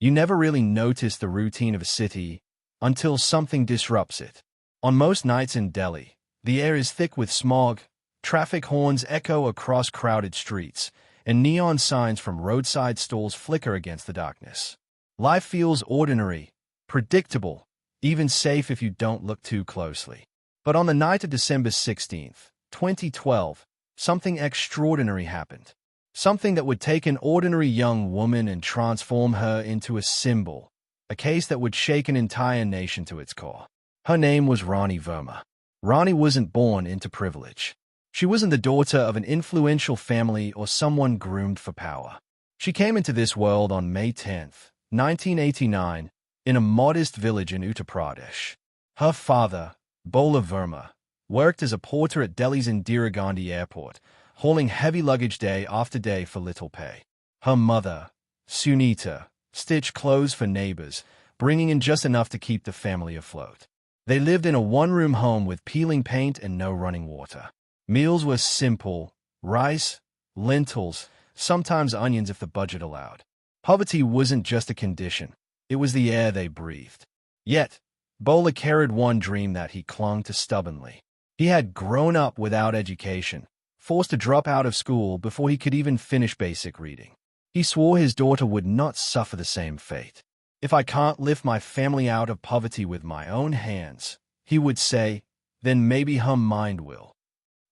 You never really notice the routine of a city until something disrupts it. On most nights in Delhi, the air is thick with smog, traffic horns echo across crowded streets, and neon signs from roadside stalls flicker against the darkness. Life feels ordinary, predictable, even safe if you don't look too closely. But on the night of December 16th, 2012, something extraordinary happened. Something that would take an ordinary young woman and transform her into a symbol, a case that would shake an entire nation to its core. Her name was Rani Verma. Rani wasn't born into privilege. She wasn't the daughter of an influential family or someone groomed for power. She came into this world on May 10th, 1989, in a modest village in Uttar Pradesh. Her father, Bola Verma, worked as a porter at Delhi's Indira Gandhi Airport, hauling heavy luggage day after day for little pay. Her mother, Sunita, stitched clothes for neighbors, bringing in just enough to keep the family afloat. They lived in a one-room home with peeling paint and no running water. Meals were simple: rice, lentils, sometimes onions if the budget allowed. Poverty wasn't just a condition, it was the air they breathed. Yet, Bola carried one dream that he clung to stubbornly. He had grown up without education, forced to drop out of school before he could even finish basic reading. He swore his daughter would not suffer the same fate. "If I can't lift my family out of poverty with my own hands," he would say, "then maybe her mind will."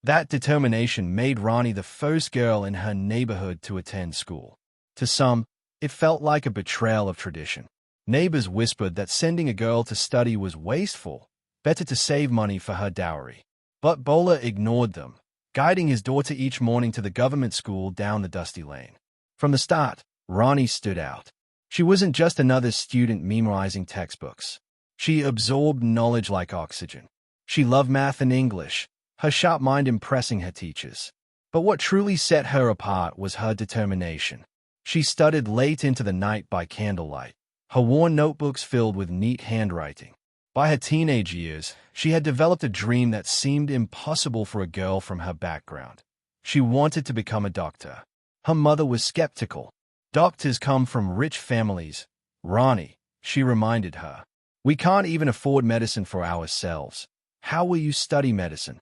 That determination made Rani the first girl in her neighborhood to attend school. To some, it felt like a betrayal of tradition. Neighbors whispered that sending a girl to study was wasteful, better to save money for her dowry. But Bola ignored them, guiding his daughter each morning to the government school down the dusty lane. From the start, Rani stood out. She wasn't just another student memorizing textbooks. She absorbed knowledge like oxygen. She loved math and English, her sharp mind impressing her teachers. But what truly set her apart was her determination. She studied late into the night by candlelight, her worn notebooks filled with neat handwriting. By her teenage years, she had developed a dream that seemed impossible for a girl from her background. She wanted to become a doctor. Her mother was skeptical. "Doctors come from rich families, Rani," she reminded her. "We can't even afford medicine for ourselves. How will you study medicine?"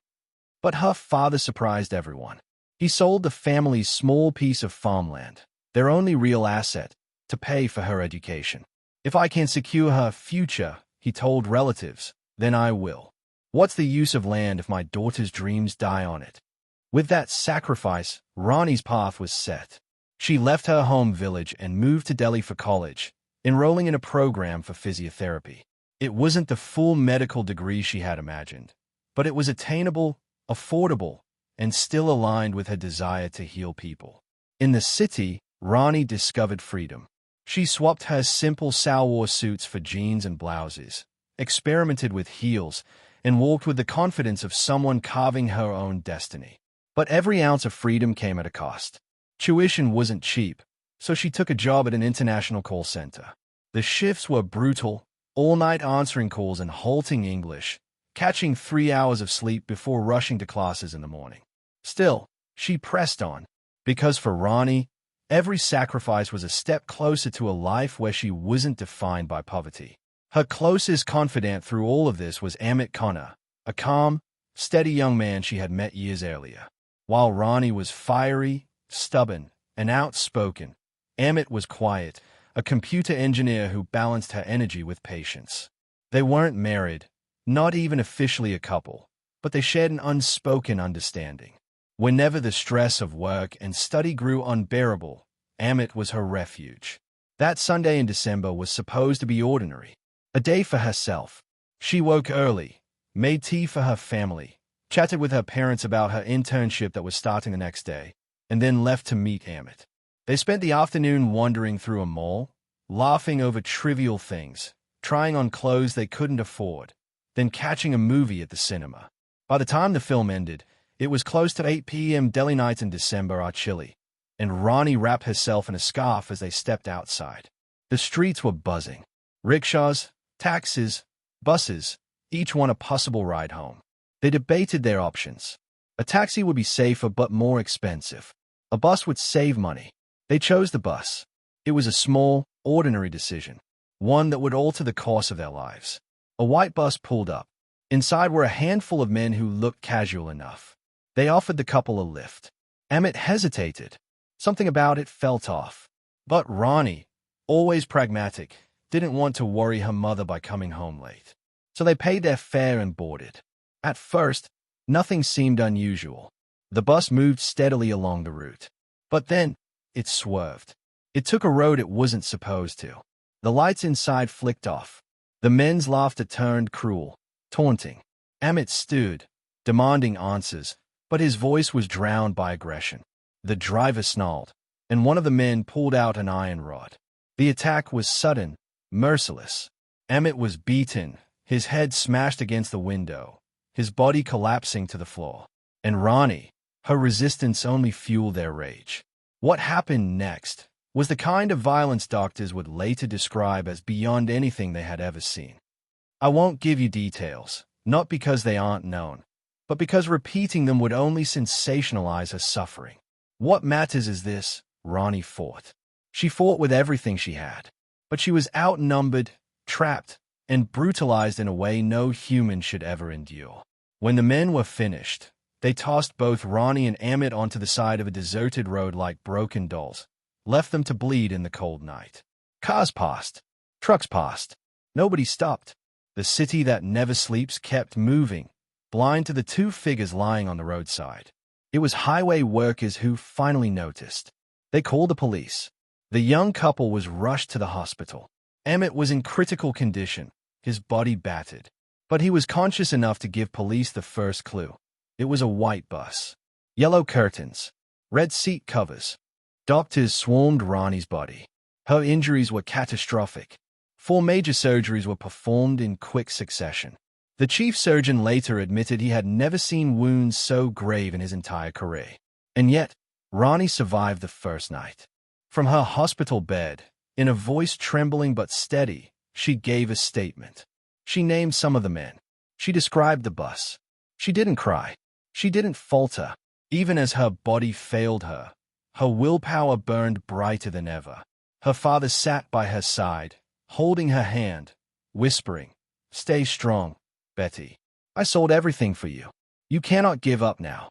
But her father surprised everyone. He sold the family's small piece of farmland, their only real asset, to pay for her education. "If I can secure her future," he told relatives, "then I will. What's the use of land if my daughter's dreams die on it?" With that sacrifice, Rani's path was set. She left her home village and moved to Delhi for college, enrolling in a program for physiotherapy. It wasn't the full medical degree she had imagined, but it was attainable, affordable, and still aligned with her desire to heal people. In the city, Rani discovered freedom. She swapped her simple salwar suits for jeans and blouses, experimented with heels, and walked with the confidence of someone carving her own destiny. But every ounce of freedom came at a cost. Tuition wasn't cheap, so she took a job at an international call center. The shifts were brutal, all-night answering calls in halting English, catching 3 hours of sleep before rushing to classes in the morning. Still, she pressed on, because for Rani, every sacrifice was a step closer to a life where she wasn't defined by poverty. Her closest confidant through all of this was Amit Khanna, a calm, steady young man she had met years earlier. While Rani was fiery, stubborn, and outspoken, Amit was quiet, a computer engineer who balanced her energy with patience. They weren't married, not even officially a couple, but they shared an unspoken understanding. Whenever the stress of work and study grew unbearable, Amit was her refuge. That Sunday in December was supposed to be ordinary, a day for herself. She woke early, made tea for her family, chatted with her parents about her internship that was starting the next day, and then left to meet Amit. They spent the afternoon wandering through a mall, laughing over trivial things, trying on clothes they couldn't afford, then catching a movie at the cinema. By the time the film ended, it was close to 8 p.m. Delhi nights in December are chilly, and Rani wrapped herself in a scarf as they stepped outside. The streets were buzzing. Rickshaws, taxis, buses, each one a possible ride home. They debated their options. A taxi would be safer but more expensive. A bus would save money. They chose the bus. It was a small, ordinary decision, one that would alter the course of their lives. A white bus pulled up. Inside were a handful of men who looked casual enough. They offered the couple a lift. Amit hesitated. Something about it felt off. But Rani, always pragmatic, didn't want to worry her mother by coming home late. So they paid their fare and boarded. At first, nothing seemed unusual. The bus moved steadily along the route. But then, it swerved. It took a road it wasn't supposed to. The lights inside flicked off. The men's laughter turned cruel, taunting. Amit stood, demanding answers, but his voice was drowned by aggression. The driver snarled, and one of the men pulled out an iron rod. The attack was sudden, merciless. Amit was beaten, his head smashed against the window, his body collapsing to the floor. And Rani, her resistance only fueled their rage. What happened next was the kind of violence doctors would later describe as beyond anything they had ever seen. I won't give you details, not because they aren't known, but because repeating them would only sensationalize her suffering. What matters is this: Rani fought. She fought with everything she had, but she was outnumbered, trapped, and brutalized in a way no human should ever endure. When the men were finished, they tossed both Rani and Amit onto the side of a deserted road like broken dolls, left them to bleed in the cold night. Cars passed. Trucks passed. Nobody stopped. The city that never sleeps kept moving, blind to the two figures lying on the roadside. It was highway workers who finally noticed. They called the police. The young couple was rushed to the hospital. Amit was in critical condition, his body battered. But he was conscious enough to give police the first clue. It was a white bus. Yellow curtains. Red seat covers. Doctors swarmed Rani's body. Her injuries were catastrophic. 4 major surgeries were performed in quick succession. The chief surgeon later admitted he had never seen wounds so grave in his entire career. And yet, Rani survived the first night. From her hospital bed, in a voice trembling but steady, she gave a statement. She named some of the men. She described the bus. She didn't cry. She didn't falter. Even as her body failed her, her willpower burned brighter than ever. Her father sat by her side, holding her hand, whispering, "Stay strong, Betty. I sold everything for you. You cannot give up now."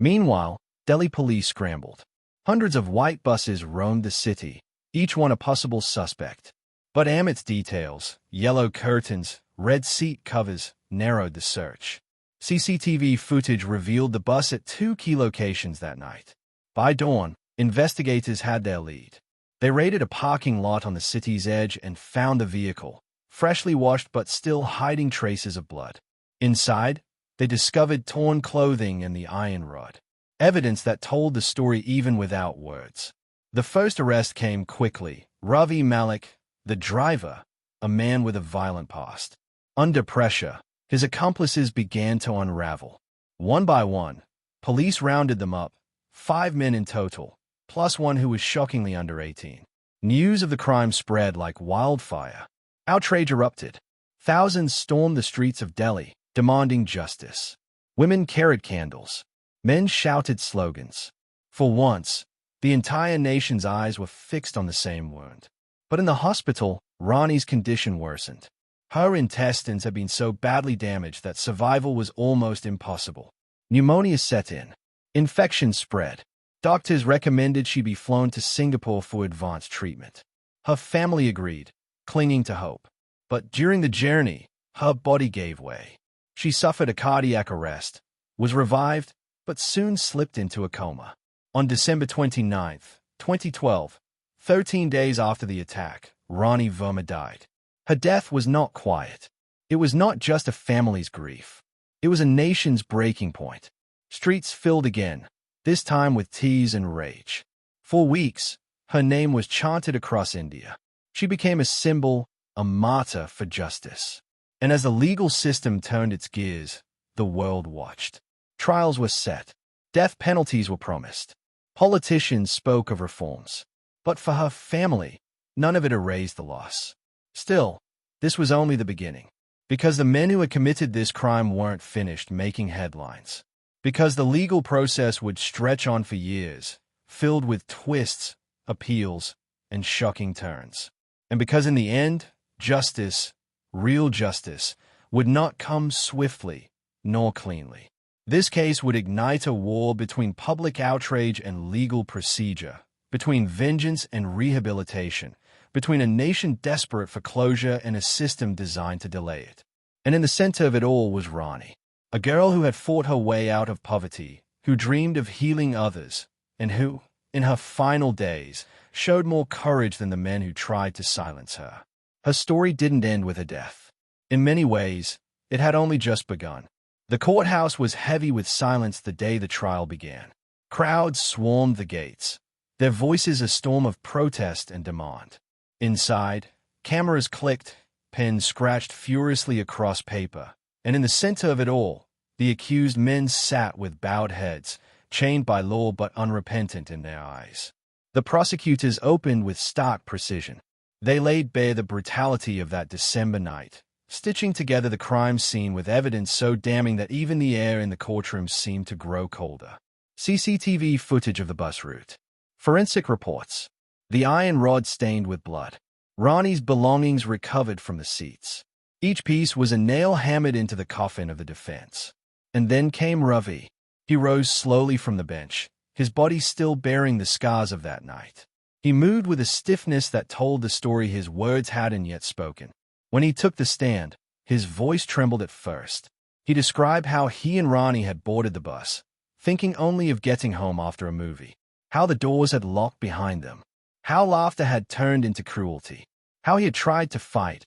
Meanwhile, Delhi police scrambled. Hundreds of white buses roamed the city, each one a possible suspect. But Amit's details, yellow curtains, red seat covers, narrowed the search. CCTV footage revealed the bus at 2 key locations that night. By dawn, investigators had their lead. They raided a parking lot on the city's edge and found the vehicle, freshly washed but still hiding traces of blood. Inside, they discovered torn clothing and the iron rod, evidence that told the story even without words. The first arrest came quickly. Ravi Malik, the driver, a man with a violent past. Under pressure, his accomplices began to unravel. One by one, police rounded them up, 5 men in total, plus one who was shockingly under 18. News of the crime spread like wildfire. Outrage erupted. Thousands stormed the streets of Delhi, demanding justice. Women carried candles. Men shouted slogans. For once, the entire nation's eyes were fixed on the same wound. But in the hospital, Rani's condition worsened. Her intestines had been so badly damaged that survival was almost impossible. Pneumonia set in. Infection spread. Doctors recommended she be flown to Singapore for advanced treatment. Her family agreed, clinging to hope. But during the journey, her body gave way. She suffered a cardiac arrest, was revived, but soon slipped into a coma. On December 29, 2012, 13 days after the attack, Rani Verma died. Her death was not quiet. It was not just a family's grief. It was a nation's breaking point. Streets filled again, this time with tears and rage. For weeks, her name was chanted across India. She became a symbol, a martyr for justice. And as the legal system turned its gears, the world watched. Trials were set. Death penalties were promised. Politicians spoke of reforms. But for her family, none of it erased the loss. Still, this was only the beginning. Because the men who had committed this crime weren't finished making headlines. Because the legal process would stretch on for years, filled with twists, appeals, and shocking turns. And because in the end, justice, real justice, would not come swiftly nor cleanly. This case would ignite a war between public outrage and legal procedure, between vengeance and rehabilitation, between a nation desperate for closure and a system designed to delay it. And in the center of it all was Rani, a girl who had fought her way out of poverty, who dreamed of healing others, and who, in her final days, showed more courage than the men who tried to silence her. Her story didn't end with her death. In many ways, it had only just begun. The courthouse was heavy with silence the day the trial began. Crowds swarmed the gates, their voices a storm of protest and demand. Inside, cameras clicked, pens scratched furiously across paper, and in the center of it all, the accused men sat with bowed heads, chained by law but unrepentant in their eyes. The prosecutors opened with stark precision. They laid bare the brutality of that December night, stitching together the crime scene with evidence so damning that even the air in the courtroom seemed to grow colder. CCTV footage of the bus route. Forensic reports. The iron rod stained with blood. Rani's belongings recovered from the seats. Each piece was a nail hammered into the coffin of the defense. And then came Ravi. He rose slowly from the bench, his body still bearing the scars of that night. He moved with a stiffness that told the story his words hadn't yet spoken. When he took the stand, his voice trembled at first. He described how he and Rani had boarded the bus, thinking only of getting home after a movie, how the doors had locked behind them, how laughter had turned into cruelty, how he had tried to fight,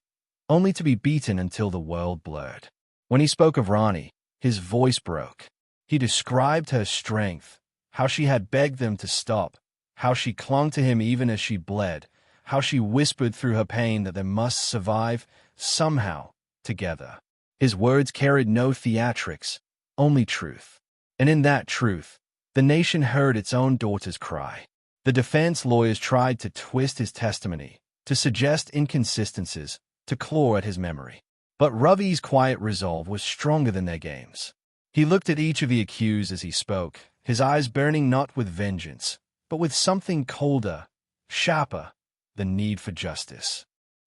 only to be beaten until the world blurred. When he spoke of Rani, his voice broke. He described her strength, how she had begged them to stop, how she clung to him even as she bled, how she whispered through her pain that they must survive, somehow, together. His words carried no theatrics, only truth. And in that truth, the nation heard its own daughter's cry. The defense lawyers tried to twist his testimony, to suggest inconsistencies, to claw at his memory. But Ravi's quiet resolve was stronger than their games. He looked at each of the accused as he spoke, his eyes burning not with vengeance, but with something colder, sharper, the need for justice.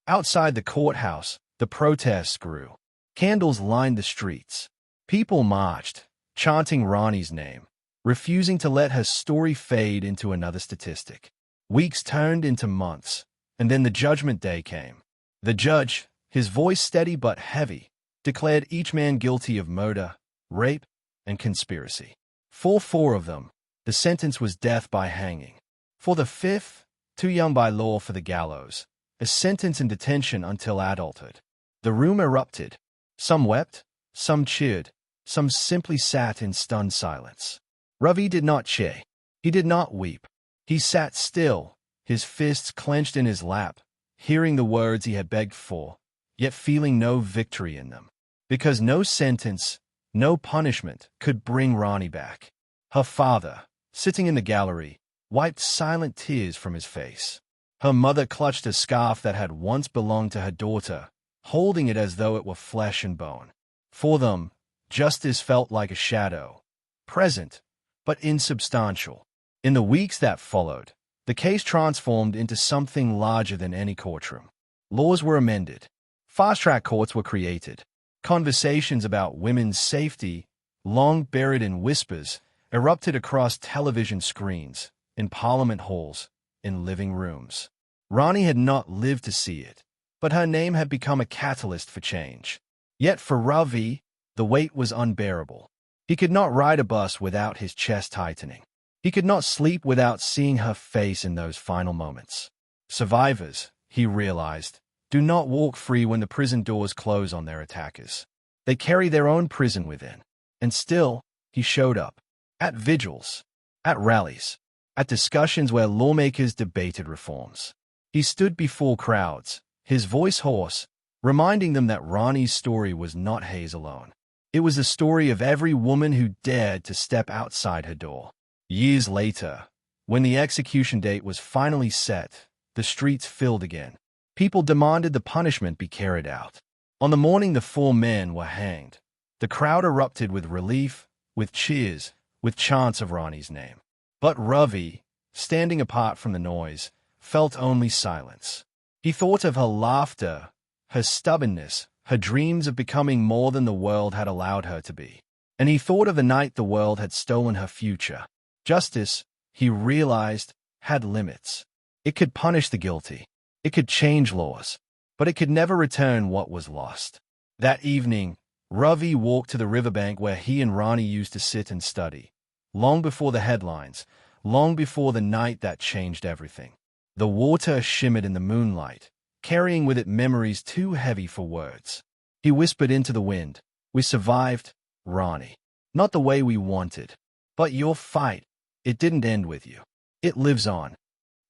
Outside the courthouse, the protests grew. Candles lined the streets. People marched, chanting Rani's name, refusing to let her story fade into another statistic. Weeks turned into months, and then the judgment day came. The judge, his voice steady but heavy, declared each man guilty of murder, rape, and conspiracy. For 4 of them, the sentence was death by hanging. For the 5th, too young by law for the gallows, a sentence in detention until adulthood. The room erupted. Some wept, some cheered, some simply sat in stunned silence. Ravi did not cheer. He did not weep. He sat still, his fists clenched in his lap, hearing the words he had begged for, yet feeling no victory in them. Because no sentence, no punishment could bring Rani back. Her father, sitting in the gallery, wiped silent tears from his face. Her mother clutched a scarf that had once belonged to her daughter, holding it as though it were flesh and bone. For them, justice felt like a shadow, present, but insubstantial. In the weeks that followed, the case transformed into something larger than any courtroom. Laws were amended. Fast-track courts were created. Conversations about women's safety, long buried in whispers, erupted across television screens, in parliament halls, in living rooms. Rani had not lived to see it, but her name had become a catalyst for change. Yet for Ravi, the weight was unbearable. He could not ride a bus without his chest tightening. He could not sleep without seeing her face in those final moments. Survivors, he realized, do not walk free when the prison doors close on their attackers. They carry their own prison within. And still, he showed up. At vigils, at rallies, at discussions where lawmakers debated reforms. He stood before crowds, his voice hoarse, reminding them that Rani's story was not his alone. It was the story of every woman who dared to step outside her door. Years later, when the execution date was finally set, the streets filled again. People demanded the punishment be carried out. On the morning the 4 men were hanged, the crowd erupted with relief, with cheers, with chants of Rani's name. But Ravi, standing apart from the noise, felt only silence. He thought of her laughter, her stubbornness, her dreams of becoming more than the world had allowed her to be. And he thought of the night the world had stolen her future. Justice, he realized, had limits. It could punish the guilty. It could change laws. But it could never return what was lost. That evening, Ravi walked to the riverbank where he and Rani used to sit and study. Long before the headlines, long before the night that changed everything. The water shimmered in the moonlight, carrying with it memories too heavy for words. He whispered into the wind, "We survived, Rani. Not the way we wanted. But your fight, it didn't end with you. It lives on."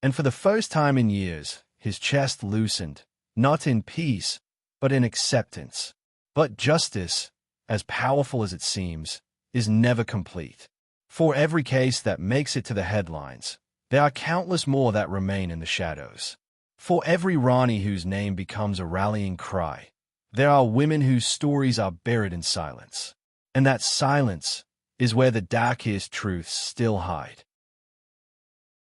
And for the first time in years, his chest loosened, not in peace, but in acceptance. But justice, as powerful as it seems, is never complete. For every case that makes it to the headlines, there are countless more that remain in the shadows. For every Rani whose name becomes a rallying cry, there are women whose stories are buried in silence. And that silence is where the darkest truths still hide.